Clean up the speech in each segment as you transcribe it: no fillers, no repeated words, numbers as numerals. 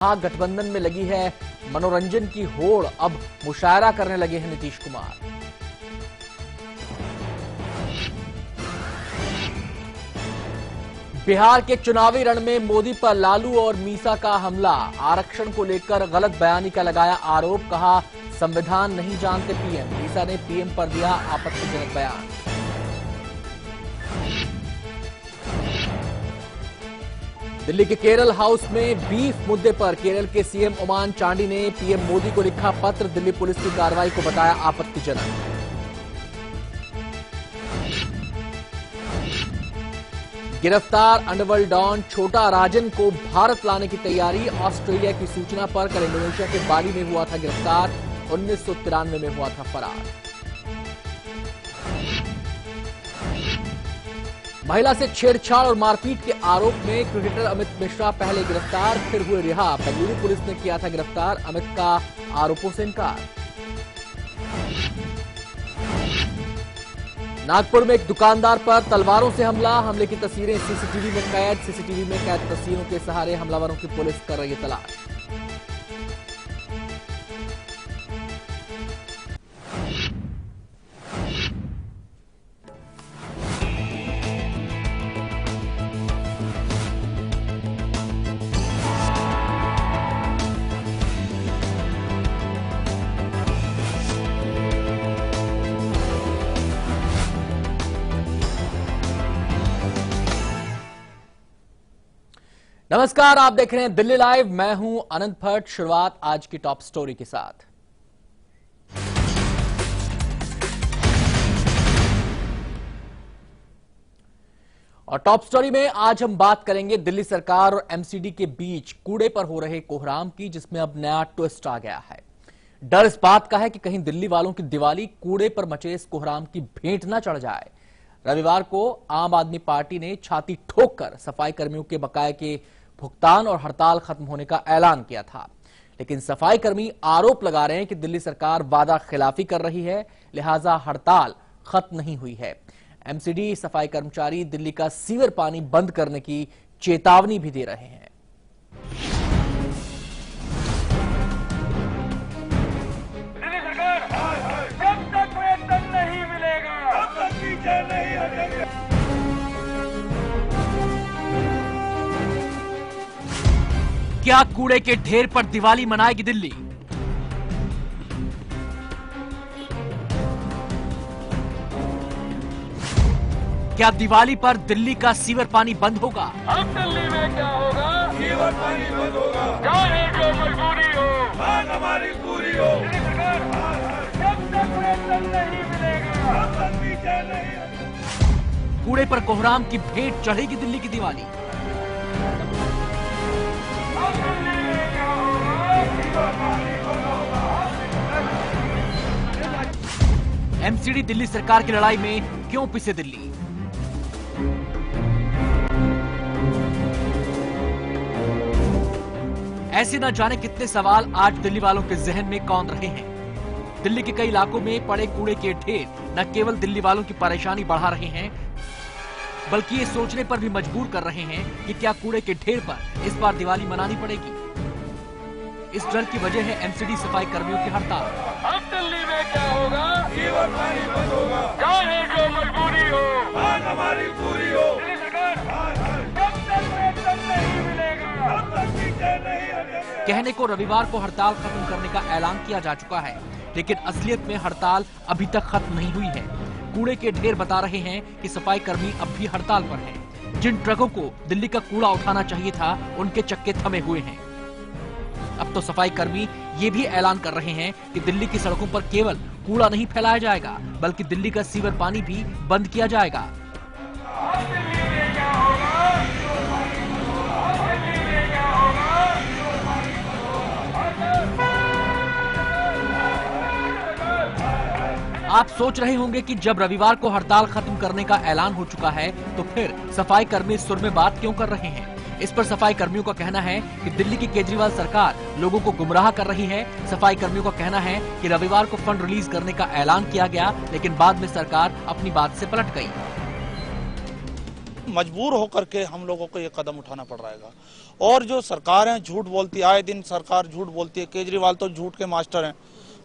गठबंधन में लगी है मनोरंजन की होड़, अब मुशायरा करने लगे हैं नीतीश कुमार। बिहार के चुनावी रण में मोदी पर लालू और मीसा का हमला, आरक्षण को लेकर गलत बयानी का लगाया आरोप, कहा संविधान नहीं जानते पीएम। मीसा ने पीएम पर दिया आपत्तिजनक बयान। दिल्ली के केरल हाउस में बीफ मुद्दे पर केरल के सीएम ओमान चांडी ने पीएम मोदी को लिखा पत्र, दिल्ली पुलिस की कार्रवाई को बताया आपत्तिजनक। गिरफ्तार अंडरवर्ल्ड डॉन छोटा राजन को भारत लाने की तैयारी, ऑस्ट्रेलिया की सूचना पर कल इंडोनेशिया के बाली में हुआ था गिरफ्तार, 1993 में हुआ था फरार। महिला से छेड़छाड़ और मारपीट के आरोप में क्रिकेटर अमित मिश्रा पहले गिरफ्तार, फिर हुए रिहा। बेंगलुरु पुलिस ने किया था गिरफ्तार, अमित का आरोपों से इनकार। नागपुर में एक दुकानदार पर तलवारों से हमला, हमले की तस्वीरें सीसीटीवी में कैद। सीसीटीवी में कैद तस्वीरों के सहारे हमलावरों की पुलिस कर रही है तलाश। नमस्कार, आप देख रहे हैं दिल्ली लाइव। मैं हूं अनंत भट्ट। शुरुआत आज की टॉप स्टोरी के साथ। और टॉप स्टोरी में आज हम बात करेंगे दिल्ली सरकार और एमसीडी के बीच कूड़े पर हो रहे कोहराम की, जिसमें अब नया ट्विस्ट आ गया है। डर इस बात का है कि कहीं दिल्ली वालों की दिवाली कूड़े पर मचे इस कोहराम की भेंट न चढ़ जाए। रविवार को आम आदमी पार्टी ने छाती ठोककर सफाई कर्मियों के बकाये के भुगतान और हड़ताल खत्म होने का ऐलान किया था, लेकिन सफाई कर्मी आरोप लगा रहे हैं कि दिल्ली सरकार वादा खिलाफी कर रही है, लिहाजा हड़ताल खत्म नहीं हुई है। एमसीडी सफाई कर्मचारी दिल्ली का सीवर पानी बंद करने की चेतावनी भी दे रहे हैं। दिल्ली सरकार, जब तक वेतन नहीं मिलेगा तब तक पीछे नहीं हटेंगे। क्या कूड़े के ढेर पर दिवाली मनाएगी दिल्ली? क्या दिवाली पर दिल्ली का सीवर पानी बंद होगा? अब दिल्ली में क्या होगा? सीवर पानी बंद होगा, चाहे जो मजबूरी हो, मांग हमारी पूरी हो। दिल्ली सरकार, जब तक वेतन नहीं मिलेगा तब तक पीछे नहीं हटेंगे। कूड़े पर कोहराम की भेंट चढ़ेगी दिल्ली की दिवाली। एमसीडी दिल्ली सरकार की लड़ाई में क्यों पिसे दिल्ली? ऐसे न जाने कितने सवाल आज दिल्ली वालों के जहन में कौंध रहे हैं। दिल्ली के कई इलाकों में पड़े कूड़े के ढेर न केवल दिल्ली वालों की परेशानी बढ़ा रहे हैं, बल्कि ये सोचने पर भी मजबूर कर रहे हैं कि क्या कूड़े के ढेर पर इस बार दिवाली मनानी पड़ेगी। इस डर की वजह है एमसीडी सफाई कर्मियों की हड़ताल। अब दिल्ली में क्या होगा? सीवर पानी बंद होगा, चाहे जो मजबूरी हो, मांग हमारी पूरी हो। दिल्ली सरकार, जब तक वेतन नहीं मिलेगा तब तक पीछे नहीं हटेंगे। कहने को रविवार को हड़ताल खत्म करने का ऐलान किया जा चुका है, लेकिन असलियत में हड़ताल अभी तक खत्म नहीं हुई है। कूड़े के ढेर बता रहे हैं कि सफाई कर्मी अब भी हड़ताल पर हैं। जिन ट्रकों को दिल्ली का कूड़ा उठाना चाहिए था, उनके चक्के थमे हुए हैं। अब तो सफाई कर्मी ये भी ऐलान कर रहे हैं कि दिल्ली की सड़कों पर केवल कूड़ा नहीं फैलाया जाएगा, बल्कि दिल्ली का सीवर पानी भी बंद किया जाएगा। आप सोच रहे होंगे कि जब रविवार को हड़ताल खत्म करने का ऐलान हो चुका है, तो फिर सफाई कर्मी सुर में बात क्यों कर रहे हैं? इस पर सफाई कर्मियों का कहना है कि दिल्ली की केजरीवाल सरकार लोगों को गुमराह कर रही है। सफाई कर्मियों का कहना है कि रविवार को फंड रिलीज करने का ऐलान किया गया, लेकिन बाद में सरकार अपनी बात से पलट गई। मजबूर होकर के हम लोगों को ये कदम उठाना पड़ रहा है। और जो सरकार है झूठ बोलती है, आए दिन सरकार झूठ बोलती है। केजरीवाल तो झूठ के मास्टर हैं,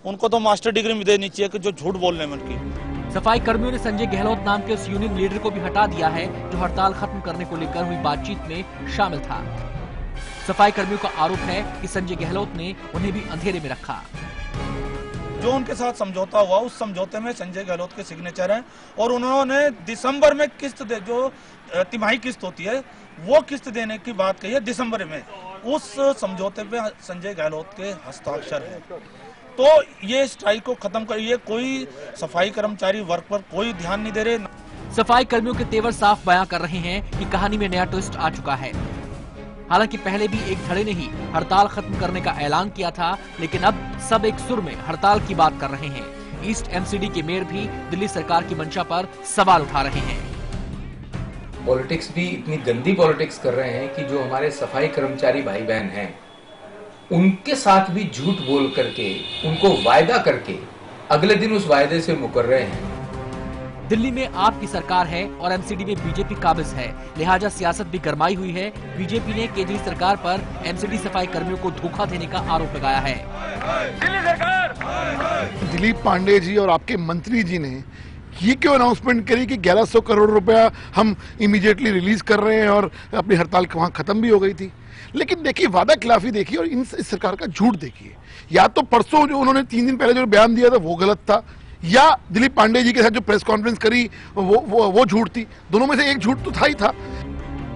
उनको तो मास्टर डिग्री भी देनी चाहिए कि जो झूठ बोलने में उनकी। सफाई कर्मियों ने संजय गहलोत नाम के उस यूनियन लीडर को भी हटा दिया है जो हड़ताल खत्म करने को लेकर हुई बातचीत में शामिल था। सफाई कर्मियों का आरोप है कि संजय गहलोत ने उन्हें भी अंधेरे में रखा। जो उनके साथ समझौता हुआ, उस समझौते में संजय गहलोत के सिग्नेचर हैं और उन्होंने दिसंबर में किस्त दे, जो तिमाही किस्त होती है वो किस्त देने की बात कही है दिसंबर में। उस समझौते पे संजय गहलोत के हस्ताक्षर है। तो ये स्ट्राइक को खत्म करिए। कोई सफाई कर्मचारी वर्क पर कोई ध्यान नहीं दे रहे। सफाई कर्मियों के तेवर साफ बयां कर रहे हैं कि कहानी में नया ट्विस्ट आ चुका है। हालांकि पहले भी एक धड़े ने ही हड़ताल खत्म करने का ऐलान किया था, लेकिन अब सब एक सुर में हड़ताल की बात कर रहे हैं। ईस्ट एमसीडी के मेयर भी दिल्ली सरकार की मंशा पर सवाल उठा रहे हैं। पॉलिटिक्स भी इतनी गंदी पॉलिटिक्स कर रहे हैं कि जो हमारे सफाई कर्मचारी भाई बहन हैं उनके साथ भी झूठ बोल करके, उनको वायदा करके अगले दिन उस वायदे से मुकर रहे हैं। दिल्ली में आपकी सरकार है और एमसीडी में बीजेपी काबिज है, लिहाजा सियासत भी गरमाई हुई है। बीजेपी ने केजरी सरकार पर एमसीडी सफाई कर्मियों को धोखा देने का आरोप लगाया है। दिल्ली सरकार, दिलीप पांडे जी और आपके मंत्री जी ने ये क्यों अनाउंसमेंट करी कि 1100 करोड़ रुपया हम इमीडिएटली रिलीज कर रहे हैं और अपनी हड़ताल वहां खत्म भी हो गई थी। लेकिन देखिए, वादा खिलाफी देखिए और इस सरकार का झूठ देखिए। या तो परसों जो उन्होंने 3 दिन पहले जो बयान दिया था वो गलत था, या दिलीप पांडे जी के साथ जो प्रेस कॉन्फ्रेंस करी वो झूठ थी। दोनों में से एक झूठ तो था ही था।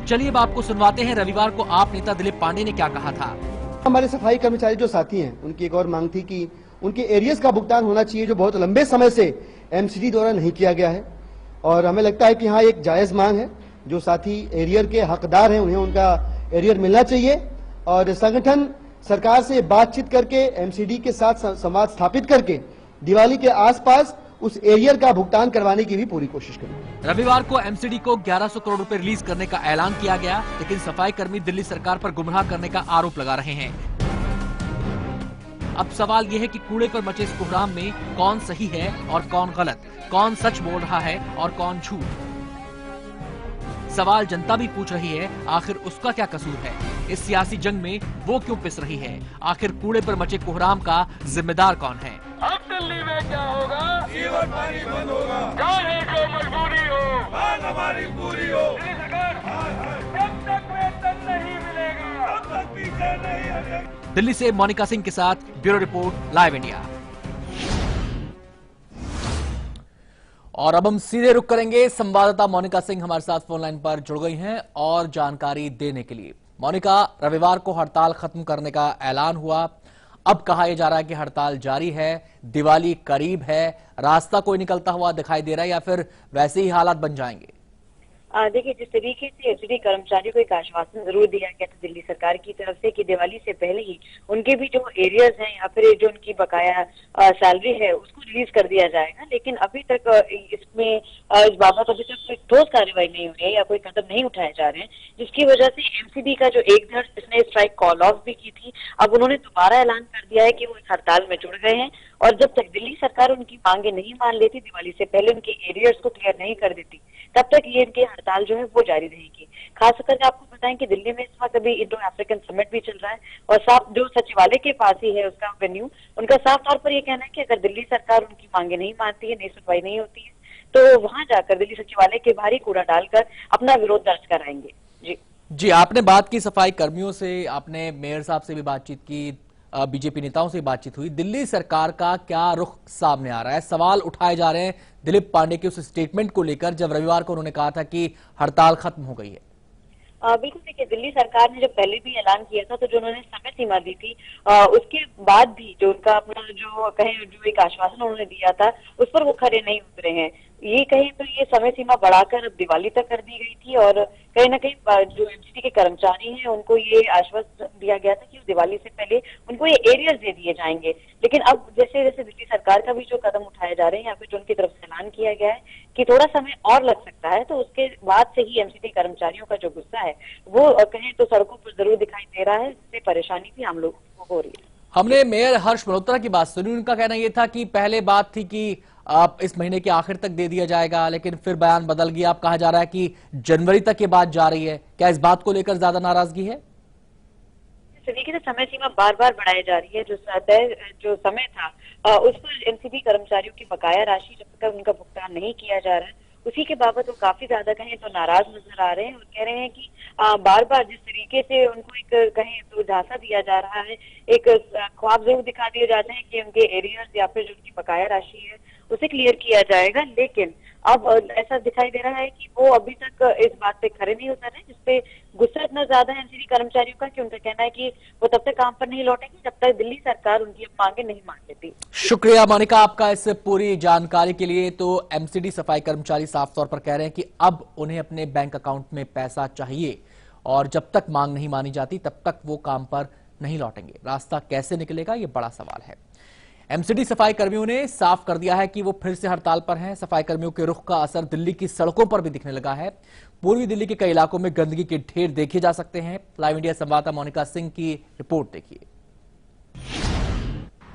चलिए अब आपको सुनवाते हैं रविवार को आप नेता दिलीप पांडे ने क्या कहा था। हमारे सफाई कर्मचारी जो साथी हैं उनकी एक और मांग थी कि उनके एरियर्स का भुगतान होना चाहिए जो बहुत लंबे समय से एमसीडी द्वारा नहीं किया गया है। और हमें लगता है कि हाँ, एक जायज मांग है। जो साथी एरियर के हकदार हैं उन्हें उनका एरियर मिलना चाहिए और संगठन सरकार से बातचीत करके एमसीडी के साथ संवाद स्थापित करके दिवाली के आसपास उस एरियर का भुगतान करवाने की भी पूरी कोशिश करेंगे। रविवार को एमसीडी को 1100 करोड़ रुपए रिलीज करने का ऐलान किया गया, लेकिन सफाई कर्मी दिल्ली सरकार पर गुमराह करने का आरोप लगा रहे हैं। अब सवाल यह है कि कूड़े पर मचे इस कोहराम में कौन सही है और कौन गलत, कौन सच बोल रहा है और कौन झूठ। सवाल जनता भी पूछ रही है, आखिर उसका क्या कसूर है? इस सियासी जंग में वो क्यों पिस रही है? आखिर कूड़े पर मचे कोहराम का जिम्मेदार कौन है? अब दिल्ली में क्या होगा? जीवन पानी बंद होगा, चाहे जो मजबूरी हो, मांग हमारी पूरी हो। दिल्ली सरकार, जब तक वेतन नहीं मिलेगा तब तक पीछे नहीं हटेगा। दिल्ली से मोनिका सिंह के साथ ब्यूरो रिपोर्ट, लाइव इंडिया। और अब हम सीधे रुक करेंगे, संवाददाता मोनिका सिंह हमारे साथ फोन लाइन पर जुड़ गई हैं और जानकारी देने के लिए। मोनिका, रविवार को हड़ताल खत्म करने का ऐलान हुआ, अब कहा यह जा रहा है कि हड़ताल जारी है, दिवाली करीब है, रास्ता कोई निकलता हुआ दिखाई दे रहा है या फिर वैसे ही हालात बन जाएंगे? देखिए, जिस तरीके से एमसीडी कर्मचारियों को एक आश्वासन जरूर दिया गया था दिल्ली सरकार की तरफ से कि दिवाली से पहले ही उनके भी जो एरियर्स हैं या फिर जो उनकी बकाया सैलरी है उसको रिलीज कर दिया जाएगा, लेकिन अभी तक इसमें इस बाबत अभी तक कोई ठोस कार्रवाई नहीं हो रही है या कोई कदम नहीं उठाए जा रहे हैं, जिसकी वजह से एमसीडी का जो एक धड़ जिसने स्ट्राइक कॉल ऑफ भी की थी, अब उन्होंने दोबारा ऐलान कर दिया है कि वो इस हड़ताल में जुड़ गए हैं और जब तक दिल्ली सरकार उनकी मांगे नहीं मान लेती, दिवाली से पहले उनके एरियर्स को क्लियर नहीं कर देती, तब तक ये इनकी हड़ताल जो है वो जारी रहेगी। खास करके आपको बताएं कि दिल्ली में इस वक्त अभी इंडो अफ्रीकन समिट भी चल रहा है और साफ जो सचिवालय के पास ही है उसका वेन्यू, उनका साफ तौर पर ये कहना है कि अगर दिल्ली सरकार उनकी मांगे नहीं मानती है, नहीं सुनवाई नहीं होती है, तो वहां जाकर दिल्ली सचिवालय के बाहर ही कूड़ा डालकर अपना विरोध दर्ज कराएंगे। जी, आपने बात की सफाई कर्मियों से, आपने मेयर साहब से भी बातचीत की, बीजेपी नेताओं से बातचीत हुई। दिल्ली सरकार का क्या रुख सामने आ रहा है? सवाल उठाए जा रहे हैं दिलीप पांडे के उस स्टेटमेंट को लेकर जब रविवार को उन्होंने कहा था कि हड़ताल खत्म हो गई है। बिल्कुल, देखिए, दिल्ली सरकार ने जब पहले भी ऐलान किया था तो जो उन्होंने समय सीमा दी थी उसके बाद भी जो उनका अपना जो एक आश्वासन उन्होंने दिया था उस पर वो खरे नहीं उतरे हैं। ये कहीं तो ये समय सीमा बढ़ाकर अब दिवाली तक कर दी गई थी और कहीं ना कहीं जो एमसीडी के कर्मचारी हैं उनको ये आश्वासन दिया गया था कि दिवाली से पहले उनको ये एरियर्स दे दिए जाएंगे, लेकिन अब जैसे जैसे दिल्ली सरकार का भी जो कदम उठाए जा रहे हैं या फिर जो उनकी तरफ से ऐलान किया गया है कि थोड़ा समय और लग सकता है, तो उसके बाद से ही एमसीडी कर्मचारियों का जो गुस्सा है वो कहीं तो सड़कों पर जरूर दिखाई दे रहा है, जिससे परेशानी भी हम लोगों को हो रही है। हमने मेयर हर्ष मल्होत्रा की बात सुनी, उनका कहना यह था कि पहले बात थी कि आप इस महीने के आखिर तक दे दिया जाएगा, लेकिन फिर बयान बदल गया। अब कहा जा रहा है कि जनवरी तक ये बात जारी है। क्या इस बात को लेकर ज्यादा नाराजगी है? तरीके से समय सीमा बार बार बढ़ाई जा रही है। जो समय था उस पर एमसीडी कर्मचारियों की बकाया राशि जब तक उनका भुगतान नहीं किया जा रहा है, उसी के बाबत वो काफी ज्यादा कहें तो नाराज नजर आ रहे हैं और कह रहे हैं कि बार बार जिस तरीके से उनको एक कहें तो झांसा दिया जा रहा है, एक ख्वाब जरूर दिखा दिए जाते हैं कि उनके एरियर्स या फिर जो उनकी बकाया राशि है उसे क्लियर किया जाएगा, लेकिन अब ऐसा दिखाई दे रहा है कि वो अभी तक इस बात पे खड़े नहीं उतर रहे, जिसपे गुस्सा इतना ज्यादा है एमसीडी कर्मचारियों का कि उनका कहना है कि वो तब तक काम पर नहीं लौटेंगे जब तक दिल्ली सरकार उनकी मांगे नहीं मान लेती। शुक्रिया मोनिका आपका इस पूरी जानकारी के लिए। तो एमसीडी सफाई कर्मचारी साफ तौर पर कह रहे हैं कि अब उन्हें अपने बैंक अकाउंट में पैसा चाहिए और जब तक मांग नहीं मानी जाती तब तक वो काम पर नहीं लौटेंगे। रास्ता कैसे निकलेगा, ये बड़ा सवाल है। एमसीडी सफाई कर्मियों ने साफ कर दिया है कि वो फिर से हड़ताल पर हैं। सफाई कर्मियों के रुख का असर दिल्ली की सड़कों पर भी दिखने लगा है। पूर्वी दिल्ली के कई इलाकों में गंदगी के ढेर देखे जा सकते हैं। लाइव इंडिया संवाददाता मोनिका सिंह की रिपोर्ट देखिए।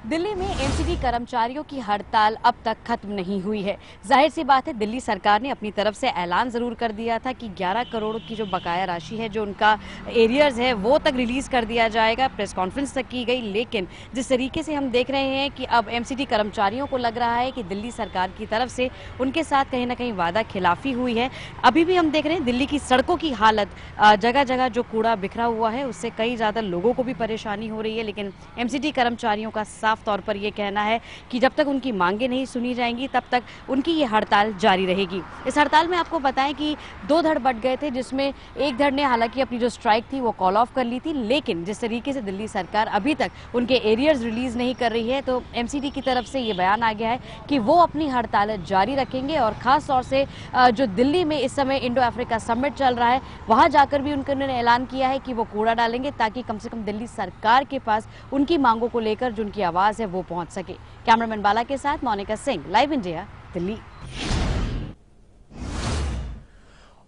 दिल्ली में एमसीडी कर्मचारियों की हड़ताल अब तक खत्म नहीं हुई है। जाहिर सी बात है, दिल्ली सरकार ने अपनी तरफ से ऐलान जरूर कर दिया था कि 11 करोड़ की जो बकाया राशि है, जो उनका एरियर्स है, वो तक रिलीज कर दिया जाएगा। प्रेस कॉन्फ्रेंस तक की गई, लेकिन जिस तरीके से हम देख रहे हैं कि अब एमसीडी कर्मचारियों को लग रहा है कि दिल्ली सरकार की तरफ से उनके साथ कहीं ना कहीं वादा खिलाफी हुई है। अभी भी हम देख रहे हैं दिल्ली की सड़कों की हालत, जगह जगह जो कूड़ा बिखरा हुआ है उससे कई ज्यादा लोगों को भी परेशानी हो रही है। लेकिन एमसीडी कर्मचारियों का साफ तौर पर यह कहना है कि जब तक उनकी मांगे नहीं सुनी जाएंगी तब तक उनकी ये हड़ताल जारी रहेगी। इस हड़ताल में आपको बताएं कि 2 धड़ बट गए थे, जिसमें एक धड़ ने हालांकि अपनी जो स्ट्राइक थी वो कॉल ऑफ कर ली थी, लेकिन जिस तरीके से दिल्ली सरकार अभी तक उनके एरियर्स रिलीज नहीं कर रही है, तो एमसीडी की तरफ से ये बयान आ गया है कि वो अपनी हड़ताल जारी रखेंगे। और खास तौर से जो दिल्ली में इस समय इंडो अफ्रीका समिट चल रहा है, वहां जाकर भी उन्होंने ऐलान किया है कि वो कूड़ा डालेंगे ताकि कम से कम दिल्ली सरकार के पास उनकी मांगों को लेकर जो उनकी आवाज है वो पहुंच सके। कैमरामैन बाला के साथ मोनिका सिंह, लाइव इंडिया, दिल्ली।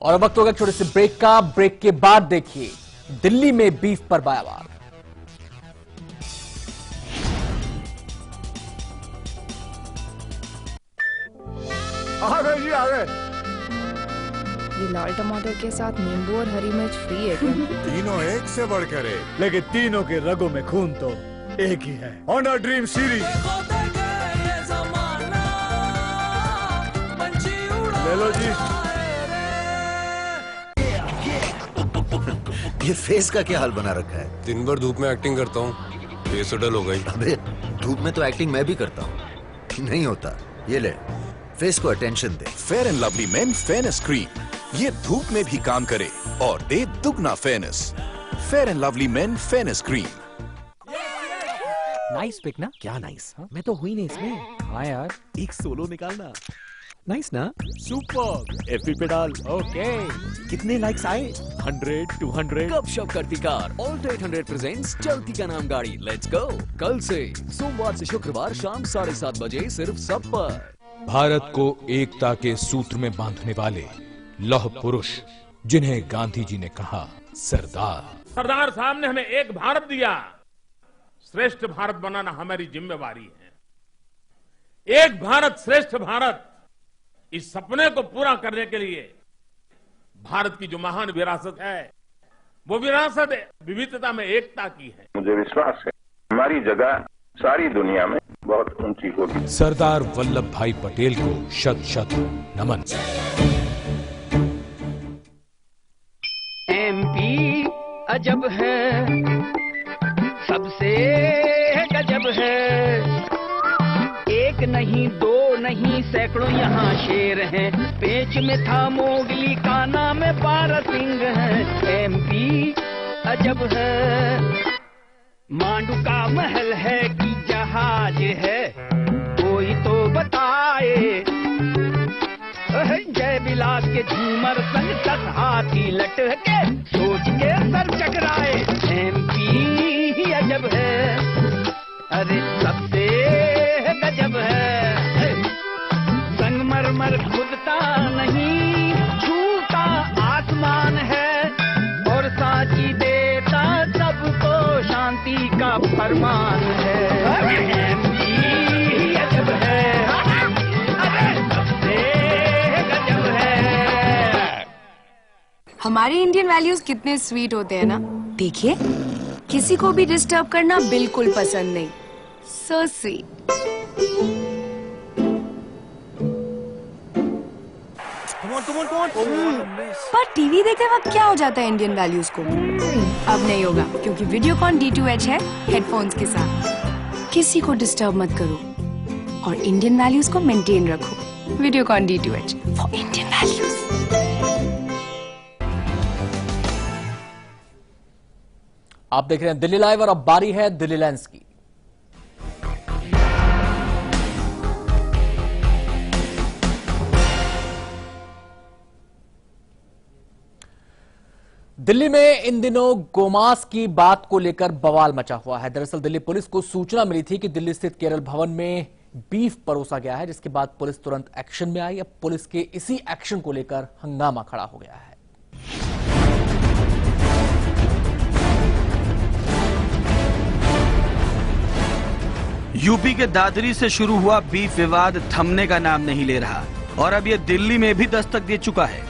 और अब वक्त होगा छोटे से ब्रेक का। ब्रेक के बाद देखिए दिल्ली में बीफ पर बयान। आ गए जी, आ गए। ये लाल टमाटर के साथ नींबू और हरी मिर्च फ्री है क्या? तीनों एक से बढ़कर एक, लेकिन तीनों के रगों में खून तो एक ही है। ऑनर ड्रीम सीरीज ले लो जी। ये फेस का क्या हाल बना रखा है? दिन भर धूप में एक्टिंग करता हूँ, फेस डल हो गई। अबे धूप में तो एक्टिंग मैं भी करता हूँ, नहीं होता। ये ले, फेस को अटेंशन दे। Fair and lovely men fairness cream, ये धूप में भी काम करे और दे दुगना fairness. Fair and lovely men fairness cream. Nice pic ना? क्या नाइस? मैं तो हुई नहीं इसमें। हाँ यार, एक सोलो निकालना। नाइस ना? सुपर। एफबी पे डाल। ओके। कितने लाइक्स आए? 100, 200। कब शॉप करती कार ऑल्टो 800 प्रेजेंट्स चलती का नाम गाड़ी। Let's go. कल से सोमवार से शुक्रवार शाम 7:30 बजे सिर्फ सब पर। भारत को एकता के सूत्र में बांधने वाले लौह पुरुष, जिन्हें गांधी जी ने कहा सरदार। सरदार साहब ने हमें एक भारत दिया, श्रेष्ठ भारत बनाना हमारी जिम्मेवारी है। एक भारत श्रेष्ठ भारत, इस सपने को पूरा करने के लिए भारत की जो महान विरासत है, वो विरासत विविधता में एकता की है। मुझे विश्वास है हमारी जगह सारी दुनिया में बहुत ऊंची होगी। सरदार वल्लभ भाई पटेल को शत शत नमन। एमपी अजब है, सबसे गजब है। एक नहीं, दो नहीं, सैकड़ों यहाँ शेर हैं। पेच में था मोगली का नाम है बारहसिंह है। एमपी अजब है, मांडू का महल है कि जहाज है, कोई तो बताए। जय विलास के झूमर संग 10 हाथी लटके, सोच के सर चकराए। एमपी अजब है, अरे सबसे गजब है। संगमरमर खुदता नहीं, छूता आसमान है, और साची देता सबको शांति का फरमान है। MP अजब है, अरे सबसे गजब है। हमारे इंडियन वैल्यूज कितने स्वीट होते हैं ना। देखिए, किसी को भी डिस्टर्ब करना बिल्कुल पसंद नहीं। So sweet. पर टीवी देखते वक्त क्या हो जाता है इंडियन वैल्यूज को? अब नहीं होगा, क्योंकि वीडियोकॉन D2H है हेडफोन्स के साथ। किसी को डिस्टर्ब मत करो और इंडियन वैल्यूज को मेंटेन रखो। Videocon D2H for Indian values. आप देख रहे हैं दिल्ली लाइव और अब बारी है दिल्ली लेंस की। दिल्ली में इन दिनों गोमांस की बात को लेकर बवाल मचा हुआ है। दरअसल दिल्ली पुलिस को सूचना मिली थी कि दिल्ली स्थित केरल भवन में बीफ परोसा गया है, जिसके बाद पुलिस तुरंत एक्शन में आई। अब पुलिस के इसी एक्शन को लेकर हंगामा खड़ा हो गया है। यूपी के दादरी से शुरू हुआ बीफ विवाद थमने का नाम नहीं ले रहा और अब यह दिल्ली में भी दस्तक दे चुका है।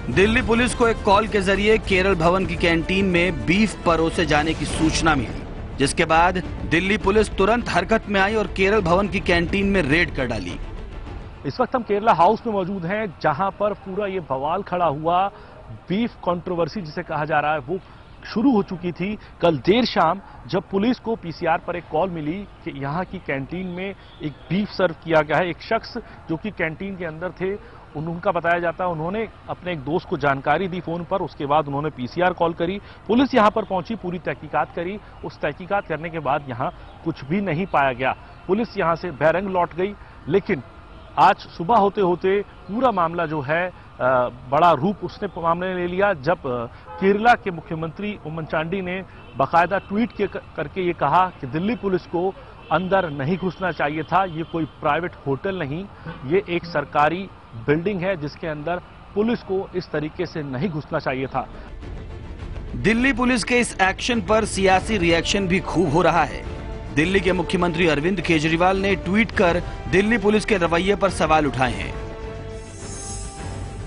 दिल्ली पुलिस को एक कॉल के जरिए केरल भवन की कैंटीन में बीफ परोसे जाने की सूचना मिली, जिसके बाद दिल्ली पुलिस तुरंत हरकत में आई और केरल भवन की कैंटीन में रेड कर डाली। इस वक्त हम केरला हाउस में मौजूद हैं, जहां पर पूरा ये बवाल खड़ा हुआ। बीफ कंट्रोवर्सी जिसे कहा जा रहा है वो शुरू हो चुकी थी कल देर शाम, जब पुलिस को पीसीआर पर एक कॉल मिली कि यहां की कैंटीन में एक बीफ सर्व किया गया है। एक शख्स जो कि कैंटीन के अंदर थे, उनका बताया जाता है उन्होंने अपने एक दोस्त को जानकारी दी फोन पर। उसके बाद उन्होंने पीसीआर कॉल करी, पुलिस यहां पर पहुंची, पूरी तहकीकात करी। उस तहकीकात करने के बाद यहां कुछ भी नहीं पाया गया। पुलिस यहां से बेरंग लौट गई। लेकिन आज सुबह होते होते पूरा मामला जो है बड़ा रूप उसने मामले ने ले लिया, जब केरला के मुख्यमंत्री उम्मन चांडी ने बाकायदा ट्वीट करके ये कहा कि दिल्ली पुलिस को अंदर नहीं घुसना चाहिए था। ये कोई प्राइवेट होटल नहीं, ये एक सरकारी बिल्डिंग है जिसके अंदर पुलिस को इस तरीके से नहीं घुसना चाहिए था। दिल्ली पुलिस के इस एक्शन पर सियासी रिएक्शन भी खूब हो रहा है। दिल्ली के मुख्यमंत्री अरविंद केजरीवाल ने ट्वीट कर दिल्ली पुलिस के रवैये पर सवाल उठाए हैं।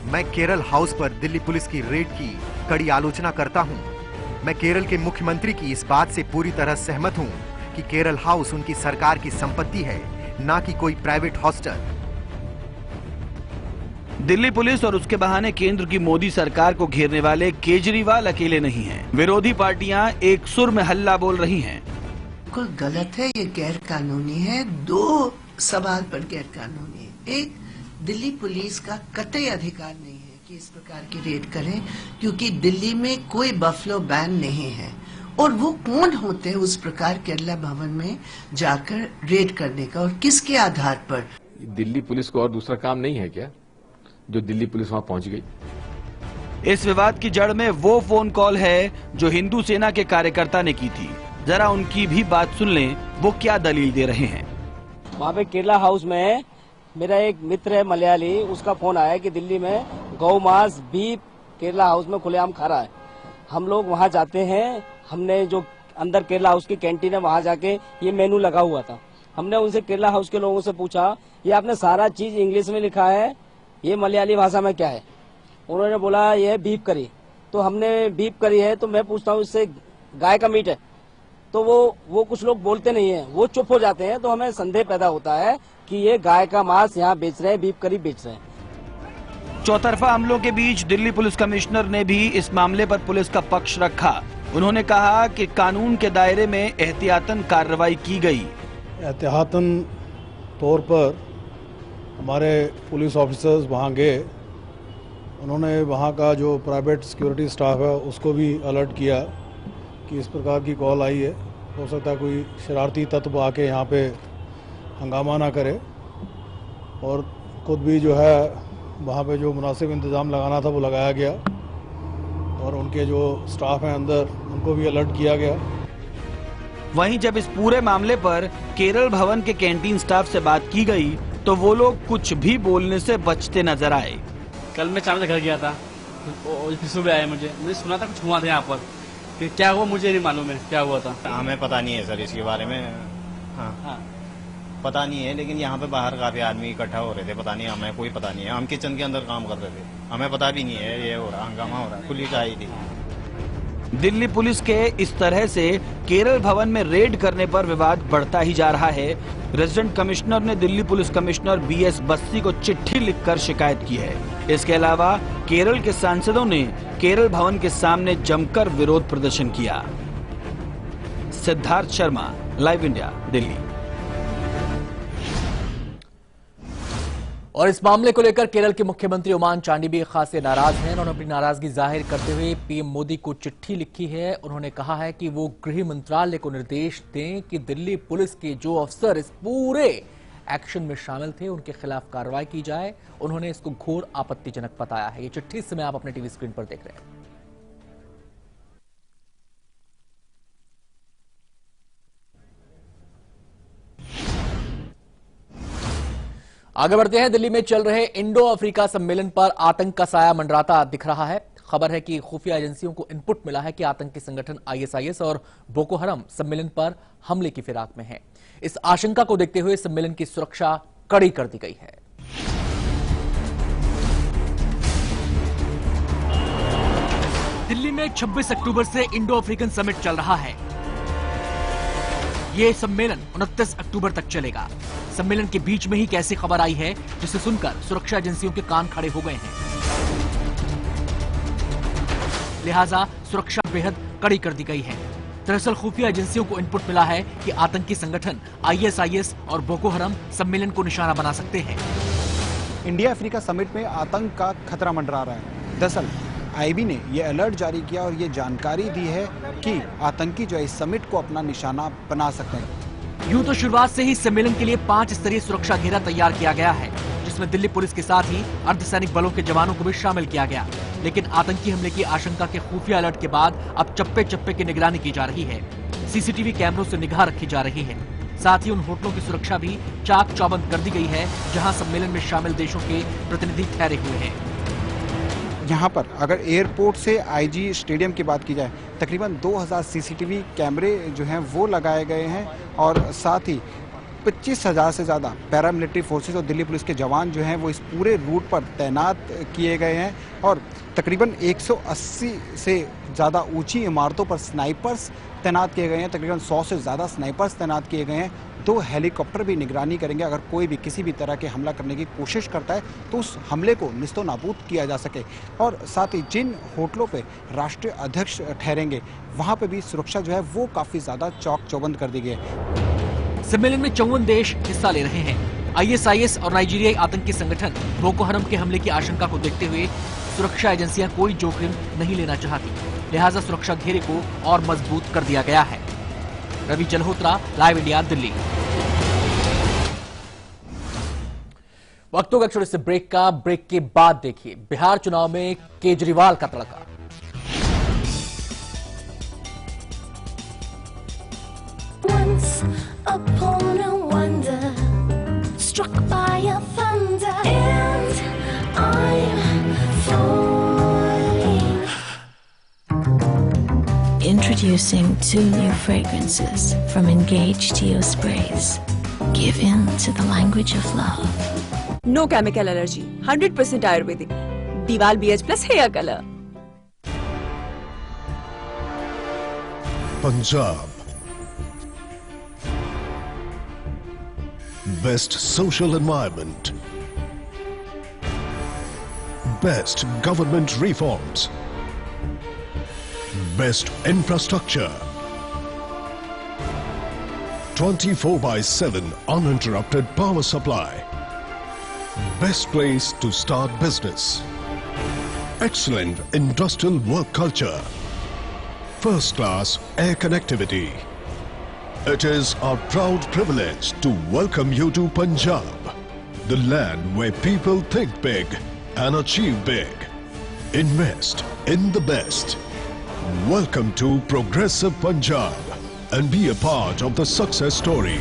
मैं केरल हाउस पर दिल्ली पुलिस की रेड की कड़ी आलोचना करता हूं। मैं केरल के मुख्यमंत्री की इस बात से पूरी तरह सहमत हूं कि केरल हाउस उनकी सरकार की संपत्ति है, ना कि कोई प्राइवेट हॉस्टल। दिल्ली पुलिस और उसके बहाने केंद्र की मोदी सरकार को घेरने वाले केजरीवाल अकेले नहीं हैं। विरोधी पार्टियां एक सुर में हल्ला बोल रही हैं। बिल्कुल गलत है, ये गैर कानूनी है। दो सवाल पर गैर कानूनी है। एक, दिल्ली पुलिस का कतई अधिकार नहीं है कि इस प्रकार की रेड करें, क्योंकि दिल्ली में कोई बफलो बैन नहीं है। और वो कौन होते हैं उस प्रकार केरला भवन में जाकर रेड करने का, और किसके आधार पर? दिल्ली पुलिस को और दूसरा काम नहीं है क्या जो दिल्ली पुलिस वहां पहुंच गई? इस विवाद की जड़ में वो फोन कॉल है जो हिंदू सेना के कार्यकर्ता ने की थी। जरा उनकी भी बात सुन लें, वो क्या दलील दे रहे हैं। वहाँ पे केरला हाउस में मेरा एक मित्र है मलयाली, उसका फोन आया कि दिल्ली में गौ मांस बीफ केरला हाउस में खुलेआम खा रहा है। हम लोग वहाँ जाते हैं, हमने जो अंदर केरला हाउस की कैंटीन है वहाँ जाके ये मेनू लगा हुआ था। हमने उनसे केरला हाउस के लोगों से पूछा, ये आपने सारा चीज इंग्लिश में लिखा है, ये मलयाली भाषा में क्या है? उन्होंने बोला ये है बीफ करी। तो हमने बीफ करी है, तो मैं पूछता हूँ इससे गाय का मीट है? तो वो कुछ लोग बोलते नहीं है, वो चुप हो जाते हैं। तो हमें संदेह पैदा होता है कि ये गाय का मांस यहाँ बेच रहे हैं, बीफ करी बेच रहे हैं। चौतरफा हमलों के बीच दिल्ली पुलिस कमिश्नर ने भी इस मामले पर पुलिस का पक्ष रखा। उन्होंने कहा कि कानून के दायरे में एहतियातन कार्रवाई की गई। एहतियातन तौर पर हमारे पुलिस ऑफिसर्स वहाँ गए, उन्होंने वहाँ का जो प्राइवेट सिक्योरिटी स्टाफ है उसको भी अलर्ट किया कि इस प्रकार की कॉल आई है, हो सकता है कोई शरारती तत्व आके यहाँ पे हंगामा ना करे। और खुद भी जो है वहाँ पे जो मुनासिब इंतज़ाम लगाना था वो लगाया गया, और उनके जो स्टाफ हैं अंदर उनको भी अलर्ट किया गया। वहीं जब इस पूरे मामले पर केरल भवन के कैंटीन स्टाफ से बात की गई तो वो लोग कुछ भी बोलने से बचते नजर आए। कल मैं 4 बजे घर गया था, सुबह आया मुझे सुना था कुछ हुआ था यहाँ पर। कि क्या हुआ मुझे नहीं मालूम है क्या हुआ था। हमें पता नहीं है सर इसके बारे में। हाँ पता नहीं है, लेकिन यहाँ पे बाहर काफी आदमी इकट्ठा हो रहे थे, पता नहीं, हमें कोई पता नहीं है। हम किचन के अंदर काम कर रहे थे, हमें पता भी नहीं है ये हो रहा, हंगामा हो रहा है, पुलिस आई थी। दिल्ली पुलिस के इस तरह से केरल भवन में रेड करने पर विवाद बढ़ता ही जा रहा है। रेजिडेंट कमिश्नर ने Delhi police commissioner BS Bassi को चिट्ठी लिखकर शिकायत की है। इसके अलावा केरल के सांसदों ने केरल भवन के सामने जमकर विरोध प्रदर्शन किया। Siddharth Sharma, live India, Delhi. और इस मामले को लेकर केरल के मुख्यमंत्री ओमान चांडी भी खासे नाराज हैं। उन्होंने अपनी नाराजगी जाहिर करते हुए PM मोदी को चिट्ठी लिखी है। उन्होंने कहा है कि वो गृह मंत्रालय को निर्देश दें कि दिल्ली पुलिस के जो अफसर इस पूरे एक्शन में शामिल थे उनके खिलाफ कार्रवाई की जाए। उन्होंने इसको घोर आपत्तिजनक बताया है। ये चिट्ठी इस समय आप अपने टीवी स्क्रीन पर देख रहे हैं। आगे बढ़ते हैं। दिल्ली में चल रहे इंडो अफ्रीका सम्मेलन पर आतंक का साया मंडराता दिख रहा है। खबर है कि खुफिया एजेंसियों को इनपुट मिला है कि आतंकी संगठन ISIS और बोको हरम सम्मेलन पर हमले की फिराक में है। इस आशंका को देखते हुए सम्मेलन की सुरक्षा कड़ी कर दी गई है। दिल्ली में 26 अक्टूबर से इंडो अफ्रीकन समिट चल रहा है। ये सम्मेलन 29 अक्टूबर तक चलेगा। सम्मेलन के बीच में ही कैसी खबर आई है जिसे सुनकर सुरक्षा एजेंसियों के कान खड़े हो गए हैं। लिहाजा सुरक्षा बेहद कड़ी कर दी गई है। दरअसल खुफिया एजेंसियों को इनपुट मिला है कि आतंकी संगठन ISIS और बोको हरम सम्मेलन को निशाना बना सकते हैं। इंडिया अफ्रीका समिट में आतंक का खतरा मंडरा रहा है। दरअसल IB ने यह अलर्ट जारी किया और ये जानकारी दी है कि आतंकी जो है इस समिट को अपना निशाना बना सकते हैं। यूं तो शुरुआत से ही सम्मेलन के लिए 5 स्तरीय सुरक्षा घेरा तैयार किया गया है, जिसमें दिल्ली पुलिस के साथ ही अर्धसैनिक बलों के जवानों को भी शामिल किया गया। लेकिन आतंकी हमले की आशंका के खुफिया अलर्ट के बाद अब चप्पे चप्पे की निगरानी की जा रही है। CCTV कैमरों से निगाह रखी जा रही है। साथ ही उन होटलों की सुरक्षा भी चाक चौबंद कर दी गई है जहां सम्मेलन में शामिल देशों के प्रतिनिधि ठहरे हुए हैं। यहाँ पर अगर एयरपोर्ट से IG स्टेडियम की बात की जाए, तकरीबन 2000 CCTV कैमरे जो हैं वो लगाए गए हैं और साथ ही 25,000 से ज़्यादा पैरामिलिट्री फोर्सेस और दिल्ली पुलिस के जवान जो हैं वो इस पूरे रूट पर तैनात किए गए हैं और तकरीबन 180 से ज़्यादा ऊंची इमारतों पर स्नाइपर्स तैनात किए गए हैं। तकरीबन 100 से ज़्यादा स्नाइपर्स तैनात किए गए हैं। 2 हेलीकॉप्टर भी निगरानी करेंगे। अगर कोई भी किसी भी तरह के हमला करने की कोशिश करता है तो उस हमले को निस्तो नाबूद किया जा सके। और साथ ही जिन होटलों पे राष्ट्रीय अध्यक्ष ठहरेंगे वहाँ पे भी सुरक्षा जो है वो काफ़ी ज़्यादा चौक चौबंद कर दी गई है। सम्मेलन में 54 देश हिस्सा ले रहे हैं। ISIS और नाइजीरियाई आतंकी संगठन बोको हरम के हमले की आशंका को देखते हुए सुरक्षा एजेंसियां कोई जोखिम नहीं लेना चाहती, लिहाजा सुरक्षा घेरे को और मजबूत कर दिया गया है। Ravi Jalhotra, live India, Delhi. वक्त होगा छोटे से ब्रेक का। ब्रेक के बाद देखिए बिहार चुनाव में केजरीवाल का तड़का। Upon a wonder, struck by a thunder, and I'm falling. Introducing 2 new fragrances from Engage Geo Sprays. Give in to the language of love. No chemical allergy, 100% Ayurvedic. Diwal BH Plus hair color. Punjab. Best social environment. Best government reforms. Best infrastructure. 24/7 uninterrupted power supply. Best place to start business. Excellent industrial work culture. First class air connectivity. It is our proud privilege to welcome you to Punjab, the land where people think big and achieve big. Invest in the best. Welcome to Progressive Punjab and be a part of the success story.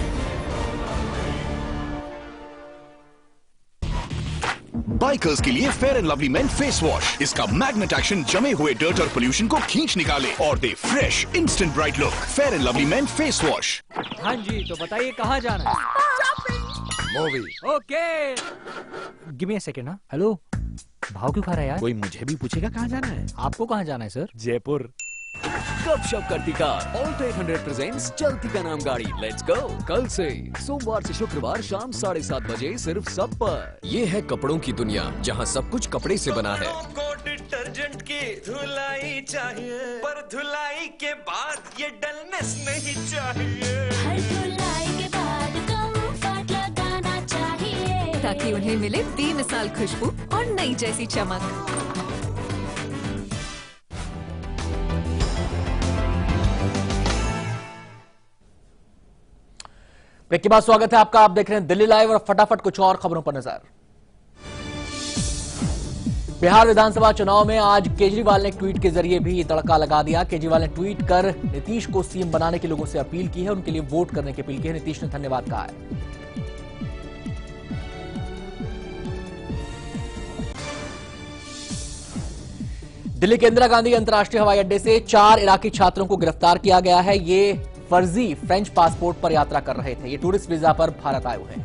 Bikers के लिए fair and lovely men face wash. इसका magnet action जमे हुए dirt और pollution को खींच निकाले और दे fresh instant bright look. Fair and lovely men face wash. हाँ जी, तो बताइए कहाँ जाना है? Movie. Okay, give me a second. ना हेलो, भाव क्यों खा रहा है यार? कोई मुझे भी पूछेगा कहाँ जाना है। आपको कहाँ जाना है सर? जयपुर। गपशप करती कार ऑल्टो 800 प्रेजेंट्स चलती का नाम गाड़ी। Let's go. कल से सोमवार से शुक्रवार शाम 7:30 बजे सिर्फ सब पर। ये है कपड़ों की दुनिया जहाँ सब कुछ कपड़े से बना है। डिटर्जेंट की धुलाई चाहिए, पर धुलाई के बाद ये डलनेस नहीं चाहिए। हर धुलाई के बाद कंफर्ट लगाना चाहिए, ताकि उन्हें मिले बेमिसाल खुशबू और नई जैसी चमक। ब्रेक के बाद स्वागत है आपका। आप देख रहे हैं दिल्ली लाइव और फटाफट कुछ और खबरों पर नजर। बिहार विधानसभा चुनाव में आज केजरीवाल ने ट्वीट के जरिए भी तड़का लगा दिया। केजरीवाल ने ट्वीट कर नीतीश को सीएम बनाने के लोगों से अपील की है, उनके लिए वोट करने की अपील की है। नीतीश ने धन्यवाद कहा है। दिल्ली के इंदिरा गांधी अंतर्राष्ट्रीय हवाई अड्डे से 4 इराकी छात्रों को गिरफ्तार किया गया है। ये फर्जी फ्रेंच पासपोर्ट पर यात्रा कर रहे थे। ये टूरिस्ट वीजा पर भारत आए हुए हैं।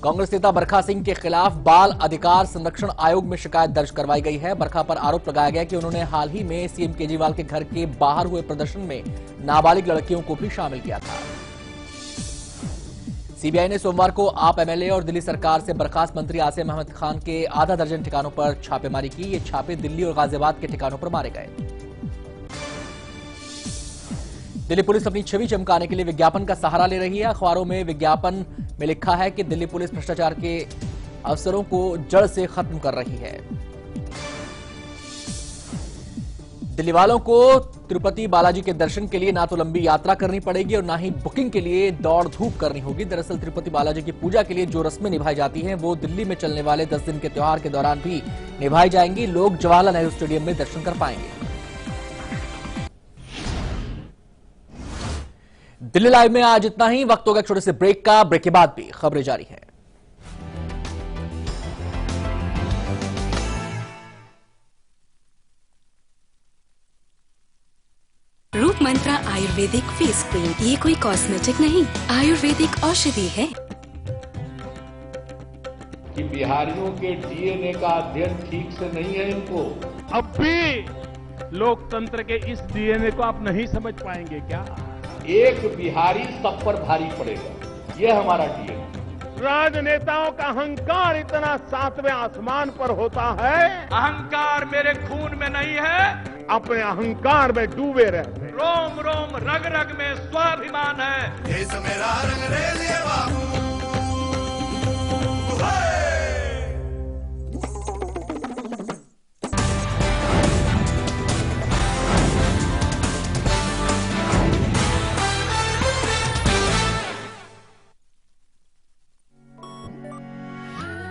कांग्रेस नेता बरखा सिंह के खिलाफ बाल अधिकार संरक्षण आयोग में शिकायत दर्ज करवाई गई है। बरखा पर आरोप लगाया गया कि उन्होंने हाल ही में सीएम केजरीवाल के घर के बाहर हुए प्रदर्शन में नाबालिग लड़कियों को भी शामिल किया था। सीबीआई ने सोमवार को आप एमएलए और दिल्ली सरकार से बर्खास्त मंत्री आसिम अहमद खान के आधा दर्जन ठिकानों पर छापेमारी की। ये छापे दिल्ली और गाजियाबाद के ठिकानों पर मारे गए। दिल्ली पुलिस अपनी छवि चमकाने के लिए विज्ञापन का सहारा ले रही है। अखबारों में विज्ञापन में लिखा है कि दिल्ली पुलिस भ्रष्टाचार के अवसरों को जड़ से खत्म कर रही है। दिल्ली वालों को तिरुपति बालाजी के दर्शन के लिए ना तो लंबी यात्रा करनी पड़ेगी और ना ही बुकिंग के लिए दौड़ धूप करनी होगी। दरअसल तिरुपति बालाजी की पूजा के लिए जो रस्में निभाई जाती हैं वो दिल्ली में चलने वाले 10 दिन के त्योहार के दौरान भी निभाई जाएंगी। लोग जवाहरलाल नेहरू स्टेडियम में दर्शन कर पाएंगे। दिल्ली लाइव में आज इतना ही। वक्त होगा छोटे से ब्रेक का। ब्रेक के बाद भी खबरें जारी है। रूप मंत्रा आयुर्वेदिक फेस क्रीम, ये कोई कॉस्मेटिक नहीं, आयुर्वेदिक औषधि है। कि बिहारियों के डीएनए का अध्ययन ठीक से नहीं है इनको। अब भी लोकतंत्र के इस डीएनए को आप नहीं समझ पाएंगे क्या? एक बिहारी सब पर भारी पड़ेगा, यह हमारा डीएनए। राजनेताओं का अहंकार इतना 7वें आसमान पर होता है। अहंकार मेरे खून में नहीं है, अपने अहंकार में डूबे रहते। रोम रोम रग रग में स्वाभिमान है। देश मेरा रंगरेज बाबू।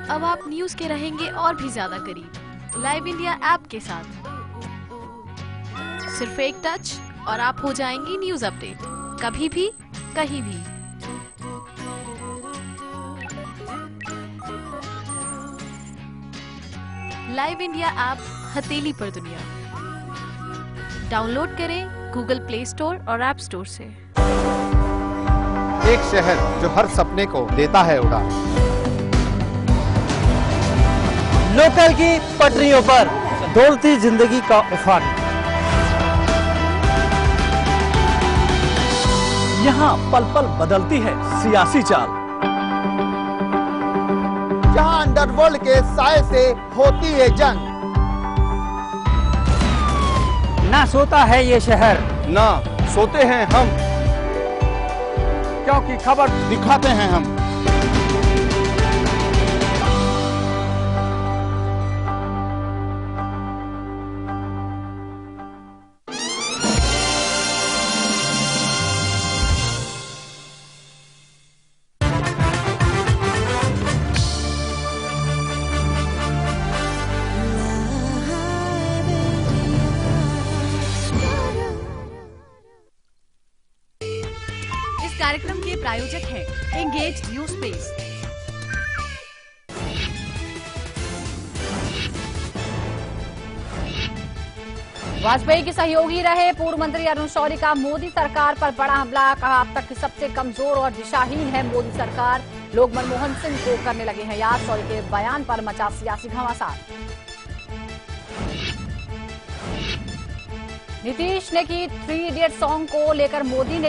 अब आप न्यूज के रहेंगे और भी ज्यादा करीब लाइव इंडिया ऐप के साथ। सिर्फ एक टच और आप हो जाएंगी न्यूज अपडेट, कभी भी कहीं भी। लाइव इंडिया ऐप हथेली पर दुनिया। डाउनलोड करें गूगल प्ले स्टोर और ऐप स्टोर से। एक शहर जो हर सपने को देता है उड़ान। लोकल की पटरियों पर दौड़ती जिंदगी का उफान। यहाँ पल पल बदलती है सियासी चाल। जहां अंडरवर्ल्ड के साए से होती है जंग। ना सोता है ये शहर, ना सोते हैं हम, क्योंकि खबर दिखाते हैं हम। कार्यक्रम के प्रायोजक हैं एंगेज न्यू स्पेस। वाजपेयी के सहयोगी रहे पूर्व मंत्री अरुण शौरी का मोदी सरकार पर बड़ा हमला, कहा अब तक की सबसे कमजोर और दिशाहीन है मोदी सरकार। लोग मनमोहन सिंह को करने लगे हैं याद, शौरी के बयान पर मचा सियासी घमासान। नीतीश ने की 3 इडियट सॉन्ग को लेकर मोदी ने